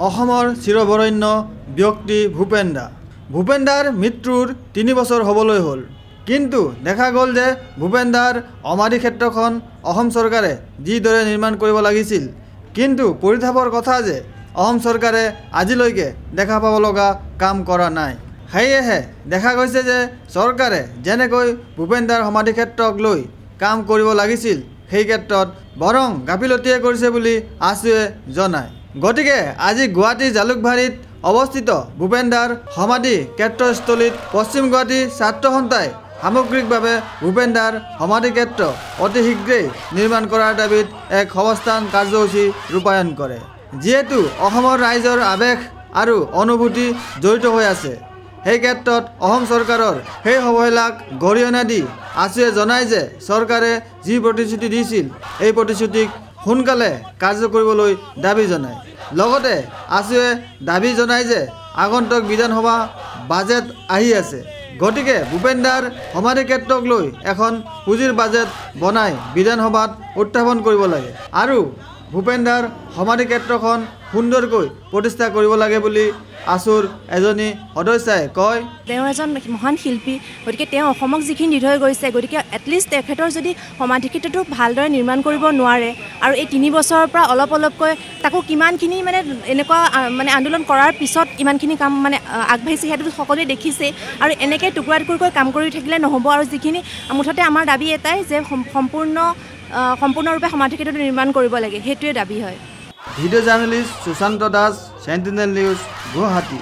অসমৰ চিৰবৰেণ্য ব্যক্তি ভূপেন দা। ভূপেন দাৰ মৃত্যুৰ ৩ বছৰ হ'বলৈ হ'ল, কিন্তু দেখা গ'ল যে ভূপেন দাৰ সমাধি ক্ষেত্ৰখন অসম চৰকাৰে যিদৰে নিৰ্মাণ কৰিব লাগিছিল, কিন্তু পৰিতাপৰ কথা যে অসম চৰকাৰে আজিলৈকে দেখা পাব লগা কাম কৰা নাই। সেয়েহে দেখা গৈছে যে চৰকাৰে যেনেকৈ ভূপেন দাৰ সমাধি ক্ষেত্ৰক লৈ কাম কৰিব লাগিছিল, সেই ক্ষেত্ৰত বৰং গাফিলতিয়ে কৰিছে বুলি আছুৱে জনায়। গতিকে আজি গুৱাহাটীৰ জালুকবাৰীত অৱস্থিত ভূপেন দাৰ সমাধি ক্ষেত্ৰস্থলীত পশ্চিম গুৱাহাটী ছাত্ৰ সন্থাই সামগ্ৰিকভাৱে ভূপেন দাৰ সমাধি ক্ষেত্ৰ অতি শীঘ্ৰেই নিৰ্মাণ কৰাৰ দাবীত এক সবস্থান কাৰ্যসূচী ৰূপায়ণ কৰে। যিহেতু অসমৰ ৰাইজৰ আৱেগ আৰু অনুভূতি জড়িত হৈ আছে, সেই ক্ষেত্ৰত অসম চৰকাৰৰ সেই অৱহেলাক গৰিহণা দি আছুৱে জনায় যে চৰকাৰে যি প্ৰতিশ্ৰুতি দিছিল, এই প্ৰতিশ্ৰুতিক সোনকালে কাৰ্য কৰিবলৈ দাবী জনায়। লগতে আছুৱে দাবী জনায় যে আগন্তুক বিধানসভা বাজেট আহি আছে, গতিকে ভূপেন দাৰ সমাধি ক্ষেত্ৰক লৈ এখন পুঁজিৰ বাজেট বনাই বিধানসভাত উত্থাপন কৰিব লাগে আৰু ভূপেন দাৰ সমাধি ক্ষেত্ৰখন সুন্দৰকৈ প্ৰতিষ্ঠা কৰিব লাগে বুলি আছুৰ এজনী সদস্যাই কয়। তেওঁ এজন মহান শিল্পী, গতিকে তেওঁ অসমক যিখিনি দি থৈ গৈছে, গতিকে এটলিষ্ট তেখেতৰ যদি সমাধি ক্ষেত্ৰটো ভালদৰে নিৰ্মাণ কৰিব নোৱাৰে আৰু এই 3 বছৰৰ পৰা অলপকৈ তাকো কিমানখিনি মানে এনেকুৱা মানে আন্দোলন কৰাৰ পিছত ইমানখিনি কাম মানে আগবাঢ়িছে, সেইটো সকলোৱে দেখিছে। আৰু এনেকৈ টুকুৰা টুকুৰকৈ কাম কৰি থাকিলে নহ'ব। আৰু যিখিনি মুঠতে আমাৰ দাবী এটাই যে সম্পূৰ্ণৰূপে সমাধি ক্ষেত্ৰটো নিৰ্মাণ কৰিব লাগে, সেইটোৱে দাবী হয়। Video' journalist Sushanta Das, Sentinel news, Guwahati.